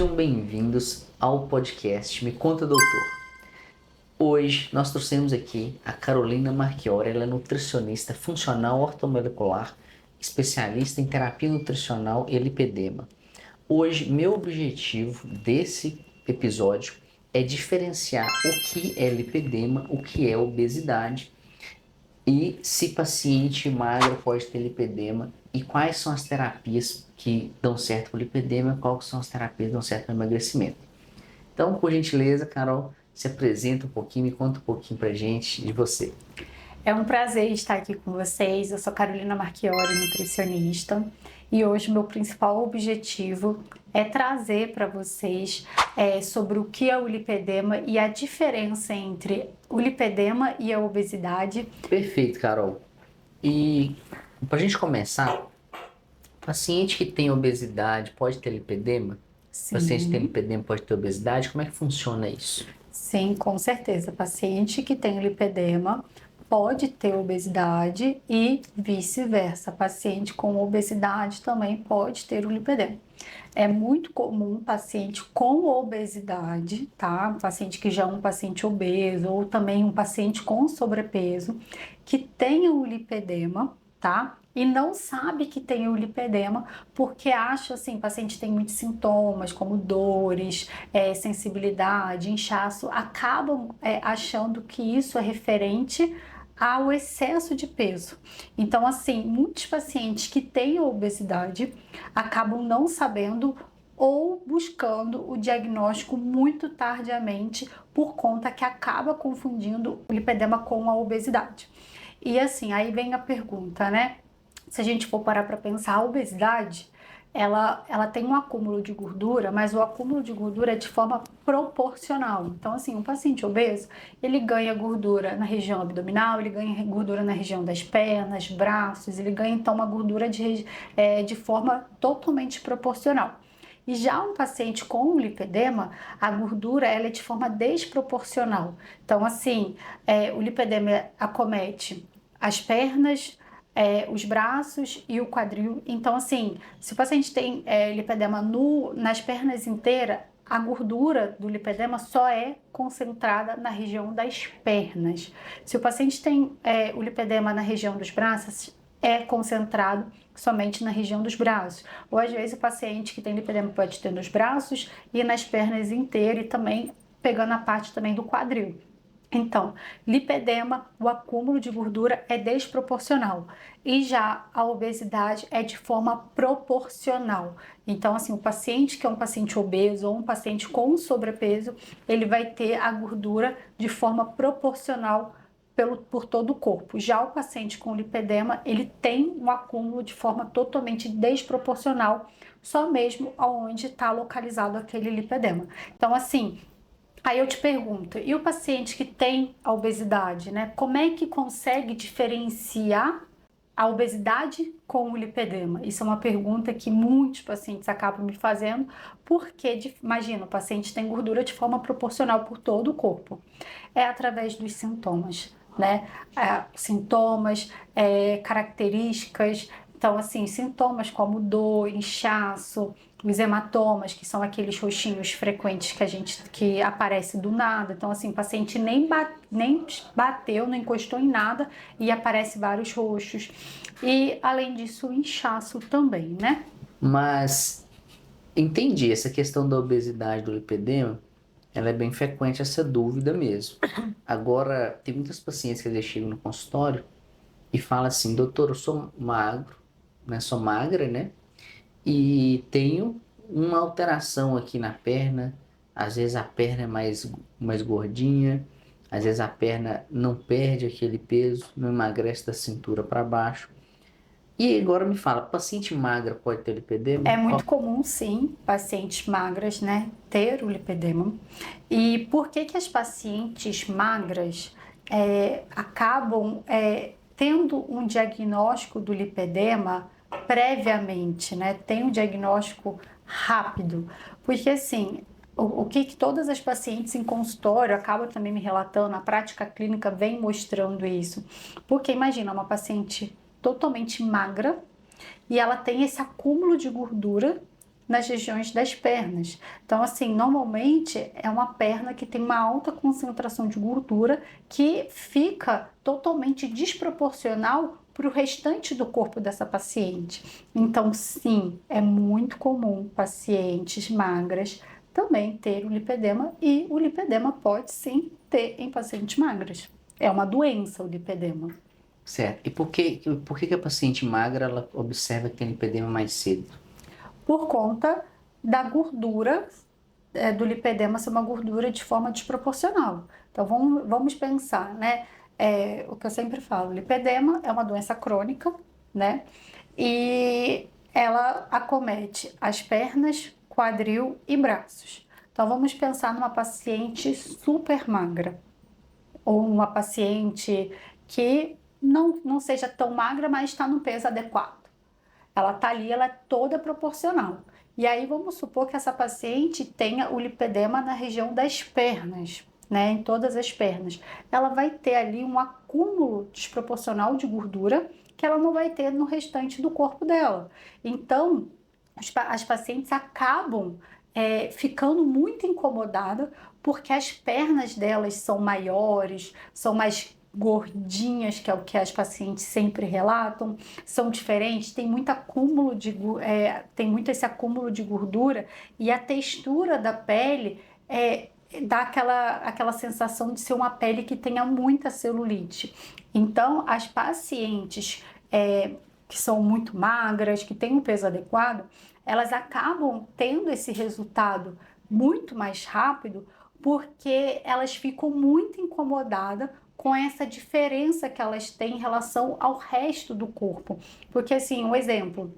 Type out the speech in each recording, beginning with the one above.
Sejam bem-vindos ao podcast Me Conta Doutor. Hoje nós trouxemos aqui a Carolina Marchiori, ela é nutricionista funcional ortomolecular, especialista em terapia nutricional e lipedema. Hoje, meu objetivo desse episódio é diferenciar o que é lipedema, o que é obesidade e se paciente magro pode ter lipedema e quais são as terapias que dão certo para o lipedema, quais são as terapias que dão certo para o emagrecimento. Então, por gentileza, Carol, se apresenta um pouquinho, me conta um pouquinho pra gente de você. É um prazer estar aqui com vocês. Eu sou Carolina Marchiori, nutricionista, e hoje o meu principal objetivo é trazer para vocês sobre o que é o lipedema e a diferença entre o lipedema e a obesidade. Perfeito, Carol. E pra gente começar, paciente que tem obesidade pode ter lipedema? Sim. Paciente que tem lipedema pode ter obesidade? Como é que funciona isso? Sim, com certeza. Paciente que tem lipedema pode ter obesidade e vice-versa. Paciente com obesidade também pode ter o lipedema. É muito comum paciente com obesidade, tá? Paciente que já é um paciente obeso ou também um paciente com sobrepeso que tenha o lipedema, tá? E não sabe que tem o lipedema porque acha assim, o paciente tem muitos sintomas como dores, sensibilidade, inchaço, acabam achando que isso é referente ao excesso de peso. Então, assim, muitos pacientes que têm obesidade acabam não sabendo ou buscando o diagnóstico muito tardiamente por conta que acaba confundindo o lipedema com a obesidade. E assim, aí vem a pergunta, né? Se a gente for parar para pensar, a obesidade, ela tem um acúmulo de gordura, mas o acúmulo de gordura é de forma proporcional. Então, assim, um paciente obeso, ele ganha gordura na região abdominal, ele ganha gordura na região das pernas, braços, ele ganha, então, uma gordura de forma totalmente proporcional. E já um paciente com lipedema, a gordura ela é de forma desproporcional. Então, assim, o lipedema acomete as pernas, os braços e o quadril. Então, assim, se o paciente tem lipedema nas pernas inteiras, a gordura do lipedema só é concentrada na região das pernas. Se o paciente tem o lipedema na região dos braços, é concentrado somente na região dos braços. Ou às vezes o paciente que tem lipedema pode ter nos braços e nas pernas inteiras e também pegando a parte também do quadril. Então, lipedema, o acúmulo de gordura é desproporcional e já a obesidade é de forma proporcional. Então, assim, o paciente que é um paciente obeso ou um paciente com sobrepeso, ele vai ter a gordura de forma proporcional por todo o corpo. Já o paciente com lipedema, ele tem um acúmulo de forma totalmente desproporcional, só mesmo aonde está localizado aquele lipedema. Então, assim, aí eu te pergunto, e o paciente que tem a obesidade, né? Como é que consegue diferenciar a obesidade com o lipedema? Isso é uma pergunta que muitos pacientes acabam me fazendo, porque, imagina, o paciente tem gordura de forma proporcional por todo o corpo. É através dos sintomas, né? Sintomas, características. Então, assim, sintomas como dor, inchaço, os hematomas, que são aqueles roxinhos frequentes que aparece do nada. Então, assim, o paciente nem bateu, não encostou em nada e aparece vários roxos. E, além disso, o inchaço também, né? Mas entendi essa questão da obesidade do lipedema, ela é bem frequente essa dúvida mesmo. Agora, tem muitas pacientes que às vezes chegam no consultório e falam assim, doutor, eu sou magro, né? Sou magra, né? E tenho uma alteração aqui na perna. Às vezes a perna é mais gordinha, às vezes a perna não perde aquele peso, não emagrece da cintura para baixo. E agora me fala, paciente magra pode ter lipedema? É muito comum, sim, pacientes magras, né, ter o lipedema. E por que que as pacientes magras acabam tendo um diagnóstico do lipedema previamente, né? Tem um diagnóstico rápido. Porque, assim, o que todas as pacientes em consultório acabam também me relatando, a prática clínica vem mostrando isso. Porque imagina uma paciente totalmente magra, e ela tem esse acúmulo de gordura nas regiões das pernas. Então, assim, normalmente é uma perna que tem uma alta concentração de gordura que fica totalmente desproporcional para o restante do corpo dessa paciente. Então, sim, é muito comum pacientes magras também ter o lipedema, e o lipedema pode sim ter em pacientes magras. É uma doença o lipedema. Certo. E por que que a paciente magra ela observa que tem lipedema mais cedo? Por conta da gordura, do lipedema ser uma gordura de forma desproporcional. Então vamos pensar, né? O que eu sempre falo, lipedema é uma doença crônica, né? E ela acomete as pernas, quadril e braços. Então vamos pensar numa paciente super magra ou uma paciente que não seja tão magra, mas está no peso adequado. Ela tá ali, ela é toda proporcional. E aí vamos supor que essa paciente tenha o lipedema na região das pernas, né, em todas as pernas. Ela vai ter ali um acúmulo desproporcional de gordura que ela não vai ter no restante do corpo dela. Então, as pacientes acabam ficando muito incomodadas porque as pernas delas são maiores, são mais gordinhas, que é o que as pacientes sempre relatam, são diferentes, tem muito esse acúmulo de gordura, e a textura da pele dá aquela sensação de ser uma pele que tenha muita celulite. Então, as pacientes que são muito magras, que têm um peso adequado, elas acabam tendo esse resultado muito mais rápido porque elas ficam muito incomodadas com essa diferença que elas têm em relação ao resto do corpo. Porque, assim, um exemplo,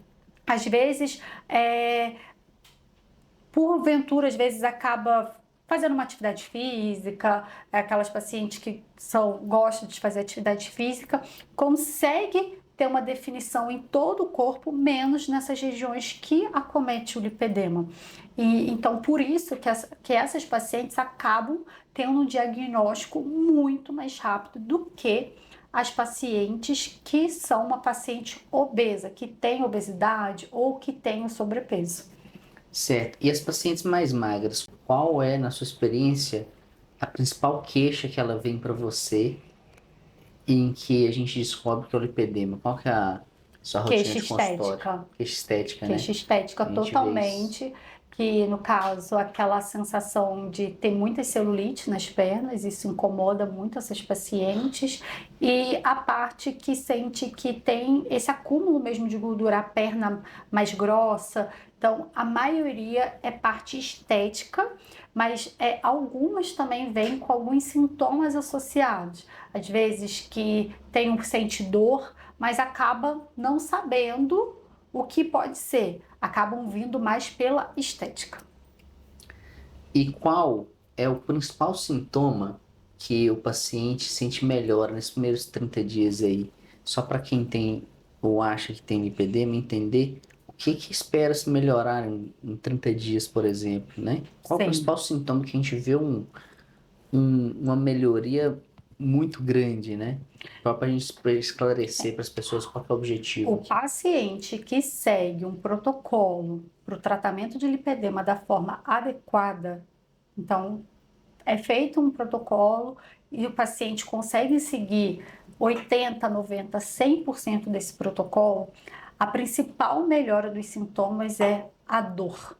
às vezes, porventura, às vezes acaba fazendo uma atividade física, aquelas pacientes que gostam de fazer atividade física, consegue ter uma definição em todo o corpo, menos nessas regiões que acomete o lipedema. E então, por isso que essas pacientes acabam tendo um diagnóstico muito mais rápido do que as pacientes que são uma paciente obesa, que tem obesidade ou que tem o sobrepeso. Certo. E as pacientes mais magras, qual é, na sua experiência, a principal queixa que ela vem para você e em que a gente descobre que é o lipedema? Qual que é a sua rotina Queixa de consultório? estética. Queixa estética, né? Queixa estética A gente vê isso. totalmente, que no caso, aquela sensação de ter muita celulite nas pernas, isso incomoda muito essas pacientes, e a parte que sente que tem esse acúmulo mesmo de gordura, a perna mais grossa. Então, a maioria é parte estética, mas algumas também vêm com alguns sintomas associados. Às vezes que sente dor, mas acaba não sabendo o que pode ser. Acabam vindo mais pela estética. E qual é o principal sintoma que o paciente sente melhor nesses primeiros 30 dias aí? Só para quem tem ou acha que tem lipedema entender o que que espera se melhorar em 30 dias, por exemplo, né? Qual é o Sim. principal sintoma que a gente vê uma melhoria muito grande, né? Só para a gente esclarecer para as pessoas qual que é o objetivo O aqui. paciente que segue um protocolo para o tratamento de lipedema da forma adequada, então é feito um protocolo e o paciente consegue seguir 80, 90, 100% desse protocolo, a principal melhora dos sintomas é a dor,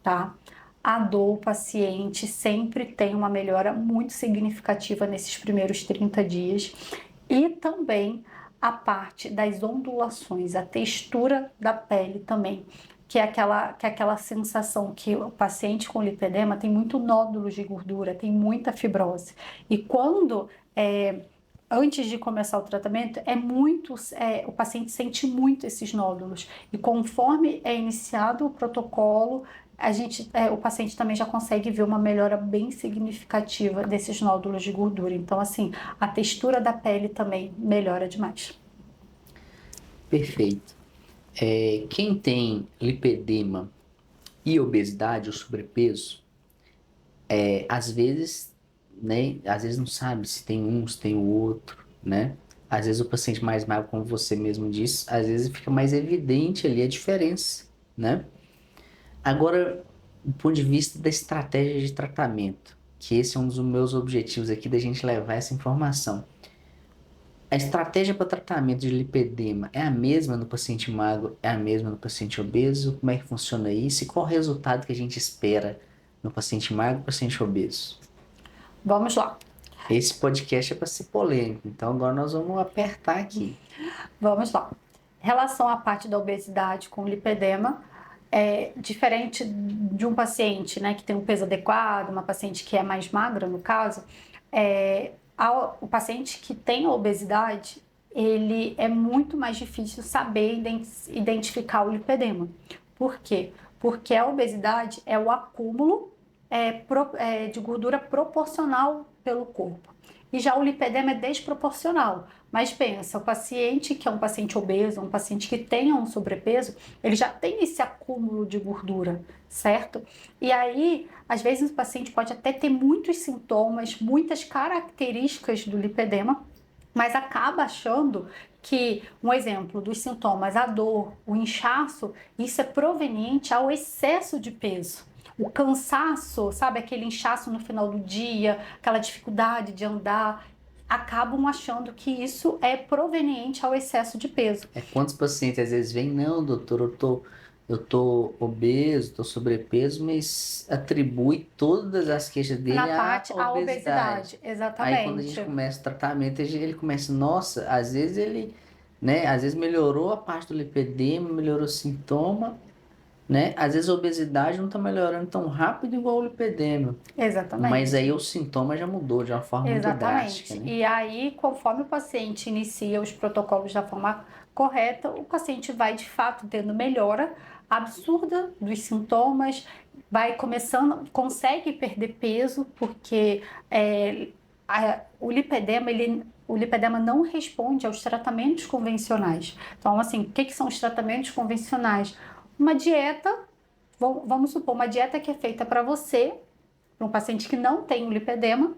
tá? A dor, o paciente sempre tem uma melhora muito significativa nesses primeiros 30 dias, e também a parte das ondulações, a textura da pele também, que é aquela sensação que o paciente com lipedema tem muito nódulos de gordura, tem muita fibrose. E quando antes de começar o tratamento, o paciente sente muito esses nódulos. E conforme é iniciado o protocolo, o paciente também já consegue ver uma melhora bem significativa desses nódulos de gordura. Então, assim, a textura da pele também melhora demais. Perfeito. Quem tem lipedema e obesidade ou sobrepeso, às vezes, né? Às vezes não sabe se tem um, se tem o outro, né? Às vezes o paciente mais magro, como você mesmo disse, às vezes fica mais evidente ali a diferença, né? Agora, do ponto de vista da estratégia de tratamento, que esse é um dos meus objetivos aqui da gente levar essa informação. A estratégia para tratamento de lipedema é a mesma no paciente magro, é a mesma no paciente obeso? Como é que funciona isso? E qual o resultado que a gente espera no paciente magro e paciente obeso? Vamos lá. Esse podcast é para ser polêmico, então agora nós vamos apertar aqui. Vamos lá. Em relação à parte da obesidade com lipedema, é diferente de um paciente, né, que tem um peso adequado, uma paciente que é mais magra, no caso, o paciente que tem a obesidade, ele é muito mais difícil saber identificar o lipedema. Por quê? Porque a obesidade é o acúmulo de gordura proporcional pelo corpo. E já o lipedema é desproporcional. Mas pensa, o paciente que é um paciente obeso, um paciente que tenha um sobrepeso, ele já tem esse acúmulo de gordura, certo? E aí, às vezes o paciente pode até ter muitos sintomas, muitas características do lipedema, mas acaba achando que, um exemplo dos sintomas, a dor, o inchaço, isso é proveniente ao excesso de peso. O cansaço, sabe, aquele inchaço no final do dia, aquela dificuldade de andar, acabam achando que isso é proveniente ao excesso de peso. Quantos pacientes às vezes vêm, não, doutor, eu tô obeso, tô sobrepeso, mas atribui todas as queixas dele Na à parte, a obesidade. exatamente. Aí quando a gente começa o tratamento, ele começa, nossa, às vezes ele, né, às vezes melhorou a parte do lipedema, melhorou o sintoma, né? Às vezes a obesidade não tá melhorando tão rápido igual o lipedema. Exatamente. Mas aí o sintoma já mudou de uma forma muito drástica, né? E aí, conforme o paciente inicia os protocolos da forma correta, o paciente vai de fato tendo melhora absurda dos sintomas, vai começando, consegue perder peso, porque o lipedema não responde aos tratamentos convencionais. Então, assim, o que são os tratamentos convencionais? Uma dieta, vamos supor, uma dieta que é feita para você, para um paciente que não tem o lipedema,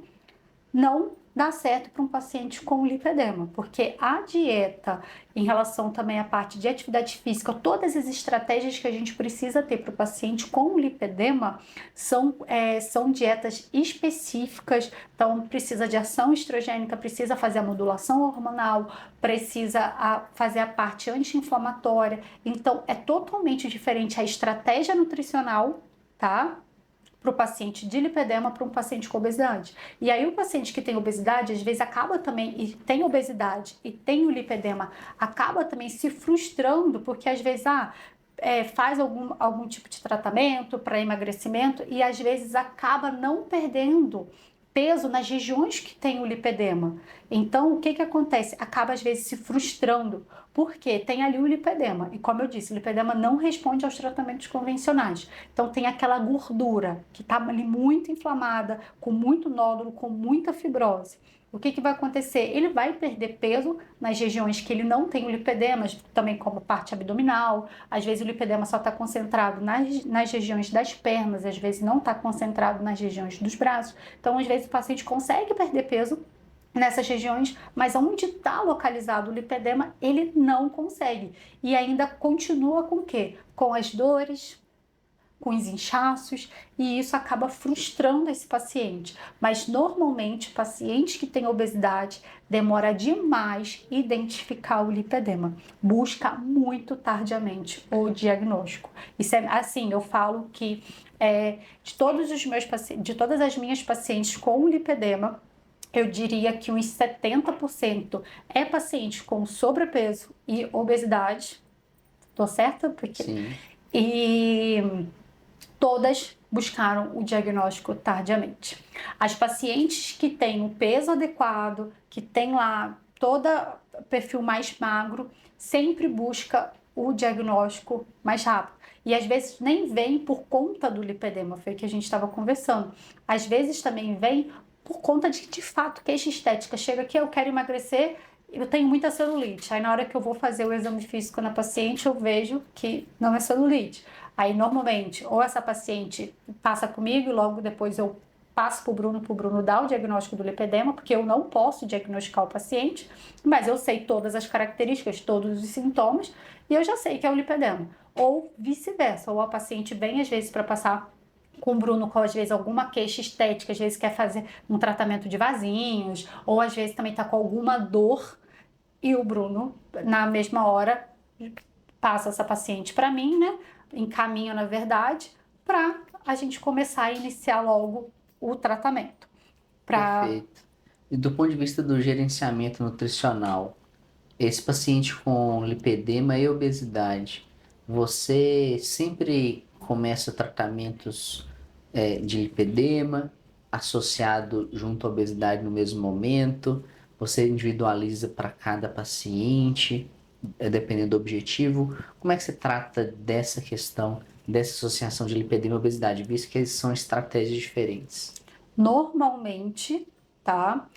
não dá certo para um paciente com lipedema, porque a dieta, em relação também à parte de atividade física, todas as estratégias que a gente precisa ter para o paciente com lipedema são dietas específicas, então precisa de ação estrogênica, precisa fazer a modulação hormonal, precisa fazer a parte anti-inflamatória, então é totalmente diferente a estratégia nutricional, tá? Para o paciente de lipedema, para um paciente com obesidade. E aí o paciente que tem obesidade, às vezes acaba também, e tem obesidade e tem o lipedema, acaba também se frustrando, porque às vezes faz algum tipo de tratamento para emagrecimento e às vezes acaba não perdendo peso nas regiões que tem o lipedema. Então, o que acontece? Acaba às vezes se frustrando, porque tem ali o lipedema. E como eu disse, o lipedema não responde aos tratamentos convencionais. Então, tem aquela gordura que está ali muito inflamada, com muito nódulo, com muita fibrose. O que vai acontecer? Ele vai perder peso nas regiões que ele não tem o lipedema, também como parte abdominal. Às vezes o lipedema só está concentrado nas regiões das pernas, às vezes não está concentrado nas regiões dos braços. Então, às vezes o paciente consegue perder peso nessas regiões, mas onde está localizado o lipedema, ele não consegue. E ainda continua com o quê? Com as dores, com os inchaços, e isso acaba frustrando esse paciente. Mas normalmente, pacientes que têm obesidade demora demais identificar o lipedema, busca muito tardiamente o diagnóstico. Isso é assim, eu falo que de todas as minhas pacientes com lipedema, eu diria que uns 70% é paciente com sobrepeso e obesidade. Tô certa? Porque... Sim. E todas buscaram o diagnóstico tardiamente. As pacientes que têm o peso adequado, que têm lá todo o perfil mais magro, sempre busca o diagnóstico mais rápido. E às vezes nem vem por conta do lipedema, foi o que a gente estava conversando. Às vezes também vem por conta de fato, queixa estética. Chega aqui, eu quero emagrecer, eu tenho muita celulite. Aí na hora que eu vou fazer o exame físico na paciente, eu vejo que não é celulite. Aí normalmente, ou essa paciente passa comigo e logo depois eu passo para o Bruno dar o diagnóstico do lipedema, porque eu não posso diagnosticar o paciente, mas eu sei todas as características, todos os sintomas, e eu já sei que é o lipedema. Ou vice-versa, ou a paciente vem às vezes para passar com o Bruno com às vezes alguma queixa estética, às vezes quer fazer um tratamento de vasinhos, ou às vezes também está com alguma dor, e o Bruno, na mesma hora, passa essa paciente para mim, né? Encaminha, na verdade, para a gente começar a iniciar logo o tratamento. Perfeito. E do ponto de vista do gerenciamento nutricional, esse paciente com lipedema e obesidade, você sempre começa tratamentos de lipedema associado junto à obesidade no mesmo momento? Você individualiza para cada paciente, dependendo do objetivo? Como é que você trata dessa questão, dessa associação de lipedema e obesidade, visto que são estratégias diferentes? Normalmente, tá?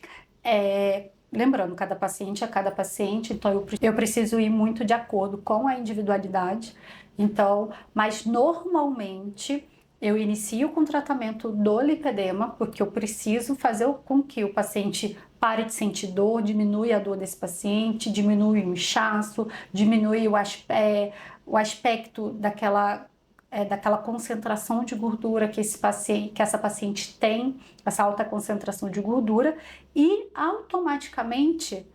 Lembrando, cada paciente é cada paciente, então eu preciso ir muito de acordo com a individualidade. Então, mas normalmente eu inicio com o tratamento do lipedema, porque eu preciso fazer com que o paciente pare de sentir dor, diminui a dor desse paciente, diminui o inchaço, diminui o aspecto daquela concentração de gordura que essa paciente tem, essa alta concentração de gordura, e automaticamente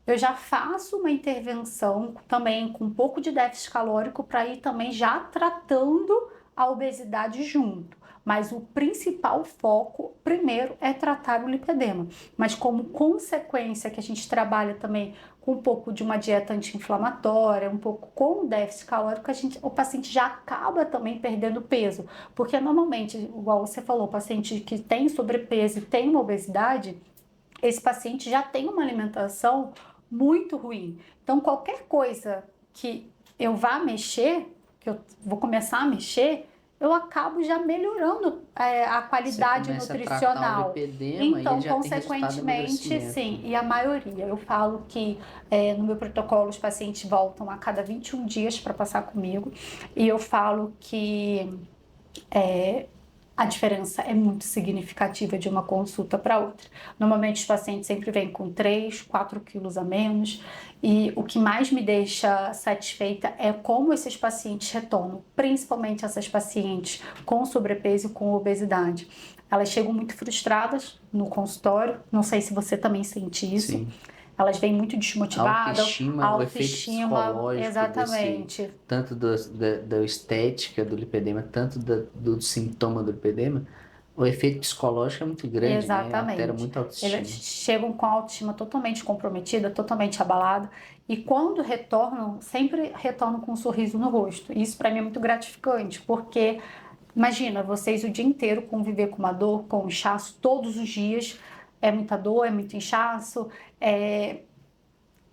eu já faço uma intervenção também com um pouco de déficit calórico para ir também já tratando a obesidade junto. Mas o principal foco, primeiro, é tratar o lipedema. Mas como consequência que a gente trabalha também com um pouco de uma dieta anti-inflamatória, um pouco com déficit calórico, o paciente já acaba também perdendo peso. Porque normalmente, igual você falou, o paciente que tem sobrepeso e tem uma obesidade, esse paciente já tem uma alimentação muito ruim. Então, qualquer coisa que eu vá mexer, que eu vou começar a mexer, eu acabo já melhorando a qualidade nutricional. Então, consequentemente, sim, e a maioria. Eu falo que no meu protocolo os pacientes voltam a cada 21 dias para passar comigo, e eu falo que a diferença é muito significativa de uma consulta para outra. Normalmente os pacientes sempre vêm com 3, 4 quilos a menos, e o que mais me deixa satisfeita é como esses pacientes retornam, principalmente essas pacientes com sobrepeso e com obesidade. Elas chegam muito frustradas no consultório, não sei se você também sente isso. Sim. Elas vêm muito desmotivadas, O efeito psicológico exatamente. Tanto da estética do lipedema, tanto do sintoma do lipedema, o efeito psicológico é muito grande, exatamente. Né? Altera muito a autoestima. Eles chegam com a autoestima totalmente comprometida, totalmente abalada, e quando retornam, sempre retornam com um sorriso no rosto. E isso para mim é muito gratificante, porque imagina, vocês o dia inteiro conviver com uma dor, com um inchaço, todos os dias, é muita dor, é muito inchaço,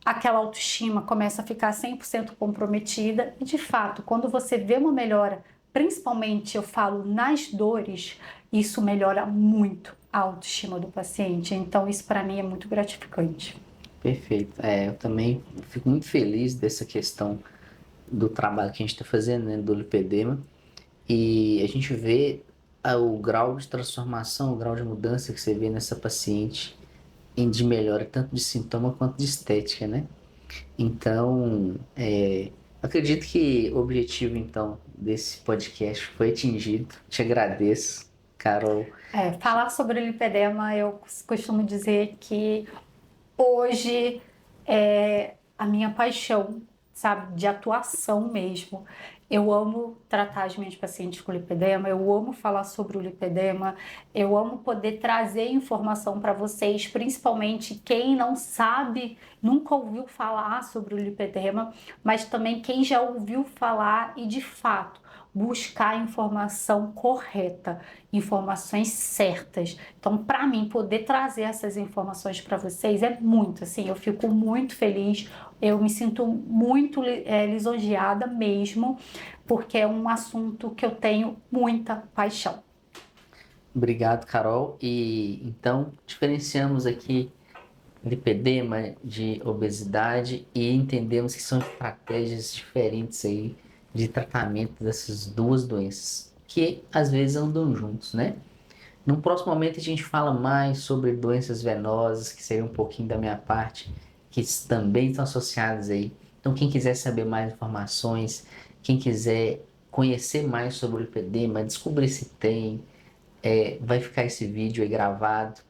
aquela autoestima começa a ficar 100% comprometida. E de fato, quando você vê uma melhora, principalmente eu falo nas dores, isso melhora muito a autoestima do paciente. Então isso para mim é muito gratificante. Perfeito. Eu também fico muito feliz dessa questão do trabalho que a gente está fazendo, né, do lipedema. E a gente vê o grau de transformação, o grau de mudança que você vê nessa paciente de melhora, tanto de sintoma quanto de estética, né? Então, acredito que o objetivo, então, desse podcast foi atingido. Te agradeço, Carol. Falar sobre o lipedema, eu costumo dizer que hoje é a minha paixão, sabe, de atuação mesmo. Eu amo tratar as minhas pacientes com lipedema, eu amo falar sobre o lipedema, eu amo poder trazer informação para vocês, principalmente quem não sabe, nunca ouviu falar sobre o lipedema, mas também quem já ouviu falar e de fato buscar a informação correta, informações certas. Então, para mim, poder trazer essas informações para vocês é muito, assim, eu fico muito feliz, eu me sinto muito lisonjeada mesmo, porque é um assunto que eu tenho muita paixão. Obrigado, Carol. E então, diferenciamos aqui lipedema de obesidade e entendemos que são estratégias diferentes aí de tratamento dessas duas doenças, que às vezes andam juntos, né? No próximo momento a gente fala mais sobre doenças venosas, que seria um pouquinho da minha parte, que também estão associadas aí Então, quem quiser saber mais informações, quem quiser conhecer mais sobre o lipedema, descobrir se tem, vai ficar esse vídeo aí gravado.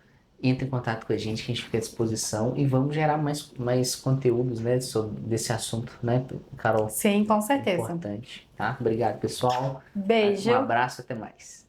Entre em contato com a gente, que a gente fica à disposição e vamos gerar mais conteúdos, né, sobre desse assunto, né, Carol? Sim, com É certeza. importante, tá? Obrigado, pessoal. Um Beijo. abraço, até mais.